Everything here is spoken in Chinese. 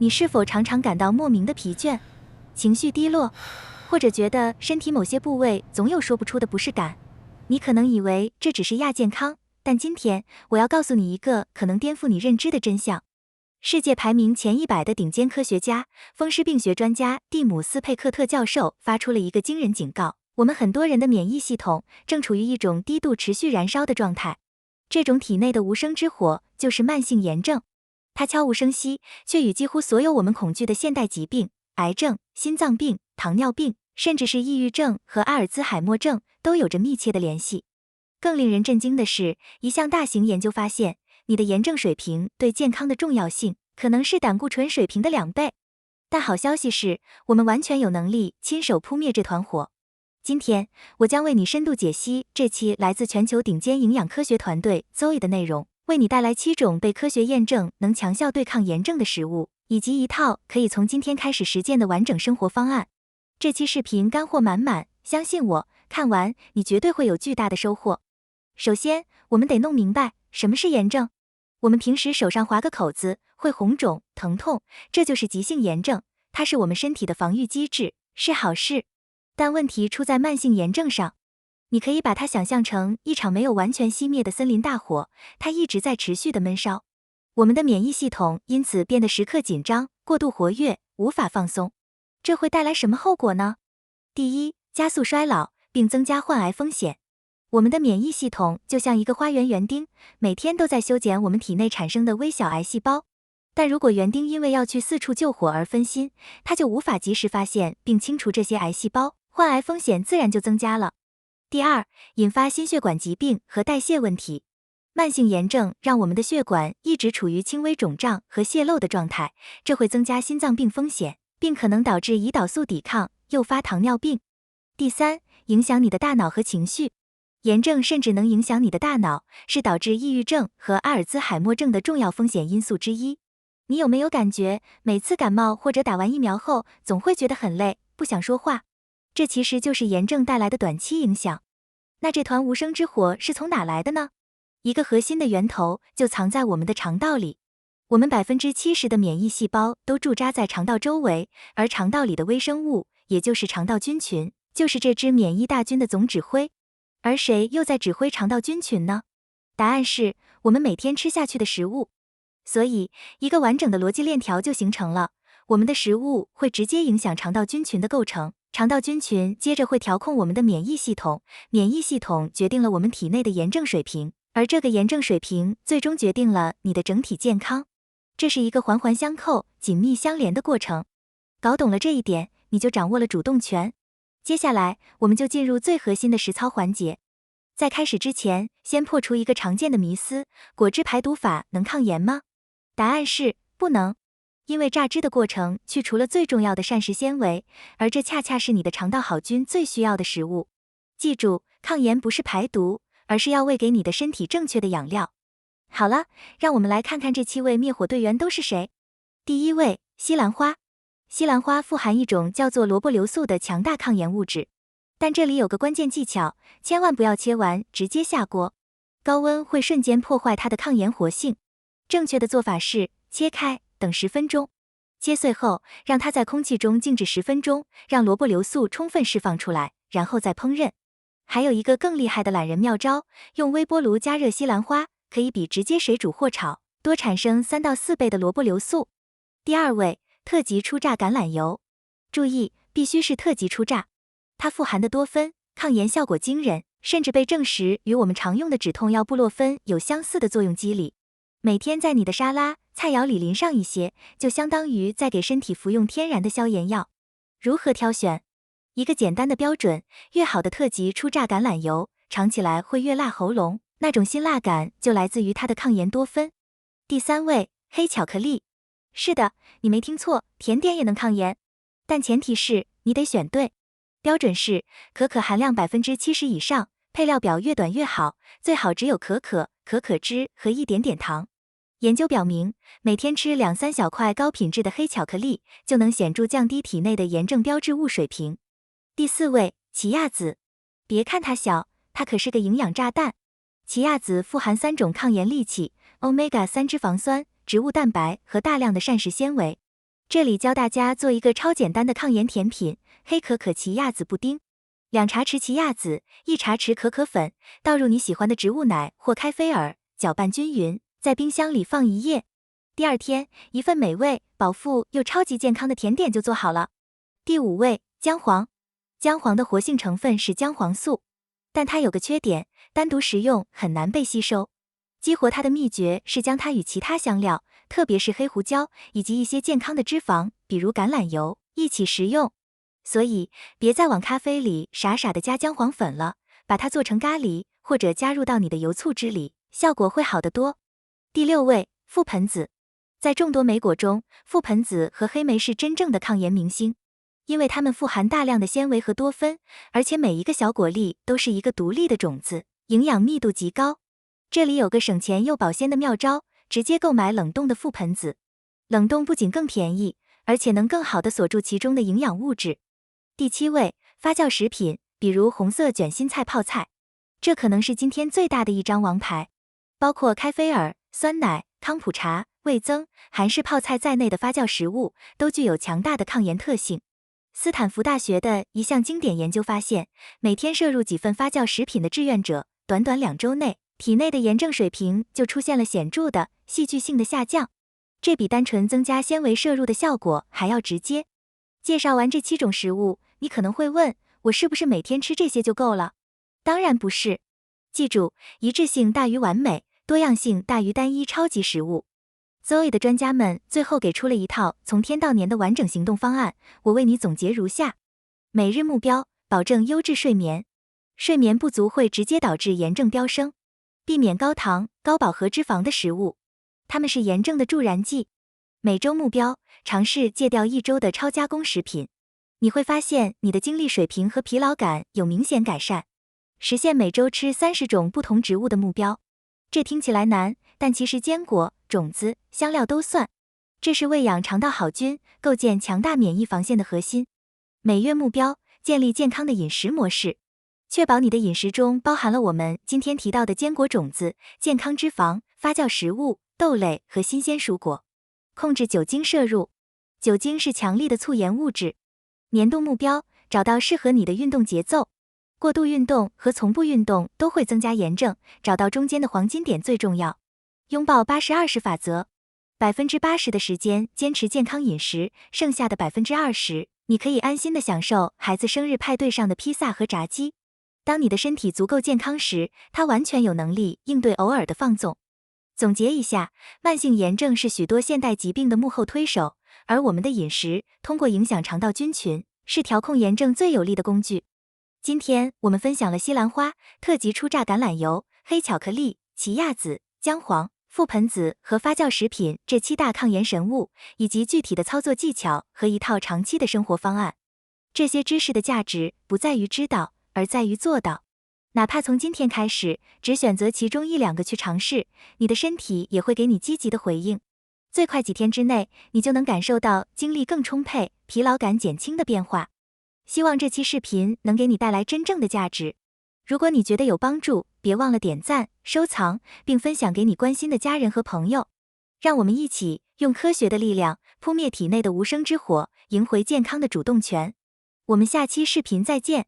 你是否常常感到莫名的疲倦、情绪低落，或者觉得身体某些部位总有说不出的不适感？你可能以为这只是亚健康，但今天我要告诉你一个可能颠覆你认知的真相。世界排名前100的顶尖科学家、风湿病学专家蒂姆斯佩克特教授发出了一个惊人警告：我们很多人的免疫系统正处于一种低度持续燃烧的状态。这种体内的无声之火就是慢性炎症，它悄无声息，却与几乎所有我们恐惧的现代疾病，癌症、心脏病、糖尿病，甚至是抑郁症和阿尔兹海默症都有着密切的联系。更令人震惊的是，一项大型研究发现，你的炎症水平对健康的重要性可能是胆固醇水平的2倍。但好消息是，我们完全有能力亲手扑灭这团火。今天，我将为你深度解析这期来自全球顶尖营养科学团队 Zoe 的内容，为你带来7种被科学验证能强效对抗炎症的食物，以及一套可以从今天开始实践的完整生活方案。这期视频干货满满，相信我，看完你绝对会有巨大的收获。首先，我们得弄明白什么是炎症。我们平时手上划个口子会红肿、疼痛，这就是急性炎症，它是我们身体的防御机制，是好事。但问题出在慢性炎症上。你可以把它想象成一场没有完全熄灭的森林大火，它一直在持续的闷烧。我们的免疫系统因此变得时刻紧张、过度活跃，无法放松。这会带来什么后果呢？第一，加速衰老，并增加患癌风险。我们的免疫系统就像一个花园园丁，每天都在修剪我们体内产生的微小癌细胞。但如果园丁因为要去四处救火而分心，他就无法及时发现并清除这些癌细胞，患癌风险自然就增加了。第二，引发心血管疾病和代谢问题。慢性炎症让我们的血管一直处于轻微肿胀和泄漏的状态，这会增加心脏病风险，并可能导致胰岛素抵抗，诱发糖尿病。第三，影响你的大脑和情绪。炎症甚至能影响你的大脑，是导致抑郁症和阿尔兹海默症的重要风险因素之一。你有没有感觉，每次感冒或者打完疫苗后，总会觉得很累，不想说话？这其实就是炎症带来的短期影响。那这团无声之火是从哪来的呢？一个核心的源头就藏在我们的肠道里。我们70%的免疫细胞都驻扎在肠道周围，而肠道里的微生物，也就是肠道菌群，就是这支免疫大军的总指挥。而谁又在指挥肠道菌群呢？答案是我们每天吃下去的食物。所以，一个完整的逻辑链条就形成了。我们的食物会直接影响肠道菌群的构成，肠道菌群接着会调控我们的免疫系统，免疫系统决定了我们体内的炎症水平，而这个炎症水平最终决定了你的整体健康。这是一个环环相扣、紧密相连的过程。搞懂了这一点，你就掌握了主动权。接下来，我们就进入最核心的实操环节。在开始之前，先破除一个常见的迷思：果汁排毒法能抗炎吗？答案是不能，因为榨汁的过程去除了最重要的膳食纤维，而这恰恰是你的肠道好菌最需要的食物。记住，抗炎不是排毒，而是要喂给你的身体正确的养料。好了，让我们来看看这7位灭火队员都是谁。第1位，西兰花。西兰花富含一种叫做萝卜硫素的强大抗炎物质，但这里有个关键技巧，千万不要切完直接下锅，高温会瞬间破坏它的抗炎活性。正确的做法是切开，等10分钟，切碎后让它在空气中静置10分钟，让萝卜硫素充分释放出来，然后再烹饪。还有一个更厉害的懒人妙招，用微波炉加热西兰花，可以比直接水煮或炒多产生3到4倍的萝卜硫素。第2位，特级初榨橄榄油。注意，必须是特级初榨，它富含的多酚抗炎效果惊人，甚至被证实与我们常用的止痛药布洛芬有相似的作用机理。每天在你的沙拉、菜肴里淋上一些，就相当于在给身体服用天然的消炎药。如何挑选？一个简单的标准，越好的特级初榨橄榄油，尝起来会越辣喉咙，那种辛辣感就来自于它的抗炎多酚。第3位，黑巧克力。是的，你没听错，甜点也能抗炎，但前提是你得选对。标准是可可含量70%以上，配料表越短越好，最好只有可可、可可脂和一点点糖。研究表明，每天吃2-3小块高品质的黑巧克力，就能显著降低体内的炎症标志物水平。第4位，奇亚籽。别看它小，它可是个营养炸弹。奇亚籽富含3种抗炎利器，Omega-3脂肪酸、植物蛋白和大量的膳食纤维。这里教大家做一个超简单的抗炎甜品——黑可可奇亚籽布丁。2茶匙奇亚籽，1茶匙可可粉，倒入你喜欢的植物奶或开菲尔，搅拌均匀，在冰箱里放1夜。第二天，一份美味、饱腹又超级健康的甜点就做好了。第5位，姜黄。姜黄的活性成分是姜黄素，但它有个缺点，单独食用很难被吸收。激活它的秘诀是将它与其他香料，特别是黑胡椒以及一些健康的脂肪，比如橄榄油，一起食用。所以，别再往咖啡里傻傻的加姜黄粉了，把它做成咖喱，或者加入到你的油醋汁里，效果会好得多。第6位，覆盆子。在众多莓果中，覆盆子和黑莓是真正的抗炎明星，因为它们富含大量的纤维和多酚，而且每一个小果粒都是一个独立的种子，营养密度极高。这里有个省钱又保鲜的妙招，直接购买冷冻的覆盆子。冷冻不仅更便宜，而且能更好地锁住其中的营养物质。第7位，发酵食品，比如红色卷心菜泡菜，这可能是今天最大的一张王牌。包括开菲尔、酸奶、康普茶、味增、韩式泡菜在内的发酵食物，都具有强大的抗炎特性。斯坦福大学的一项经典研究发现，每天摄入几份发酵食品的志愿者，短短2周内，体内的炎症水平就出现了显著的戏剧性的下降，这比单纯增加纤维摄入的效果还要直接。介绍完这7种食物，你可能会问，我是不是每天吃这些就够了？当然不是。记住，一致性大于完美，多样性大于单一超级食物。Zoe 的专家们最后给出了一套从天到年的完整行动方案，我为你总结如下：每日目标，保证优质睡眠，睡眠不足会直接导致炎症飙升，避免高糖、高饱和脂肪的食物，它们是炎症的助燃剂。每周目标，尝试戒掉1周的超加工食品，你会发现你的精力水平和疲劳感有明显改善。实现每周吃30种不同植物的目标，这听起来难，但其实坚果、种子、香料都算。这是喂养肠道好菌，构建强大免疫防线的核心。每月目标，建立健康的饮食模式，确保你的饮食中包含了我们今天提到的坚果种子、健康脂肪、发酵食物、豆类和新鲜蔬果。控制酒精摄入，酒精是强力的促炎物质。年度目标，找到适合你的运动节奏。过度运动和从不运动都会增加炎症，找到中间的黄金点最重要。拥抱80-20法则，80%的时间坚持健康饮食，剩下的20%，你可以安心的享受孩子生日派对上的披萨和炸鸡。当你的身体足够健康时，它完全有能力应对偶尔的放纵。总结一下，慢性炎症是许多现代疾病的幕后推手，而我们的饮食通过影响肠道菌群，是调控炎症最有力的工具。今天我们分享了西兰花、特级初榨橄榄油、黑巧克力、奇亚籽、姜黄、覆盆子和发酵食品这7大抗炎神物，以及具体的操作技巧和一套长期的生活方案。这些知识的价值不在于知道，而在于做到。哪怕从今天开始，只选择其中1-2个去尝试，你的身体也会给你积极的回应。最快几天之内，你就能感受到精力更充沛、疲劳感减轻的变化。希望这期视频能给你带来真正的价值。如果你觉得有帮助，别忘了点赞、收藏，并分享给你关心的家人和朋友。让我们一起用科学的力量扑灭体内的无声之火，赢回健康的主动权。我们下期视频再见。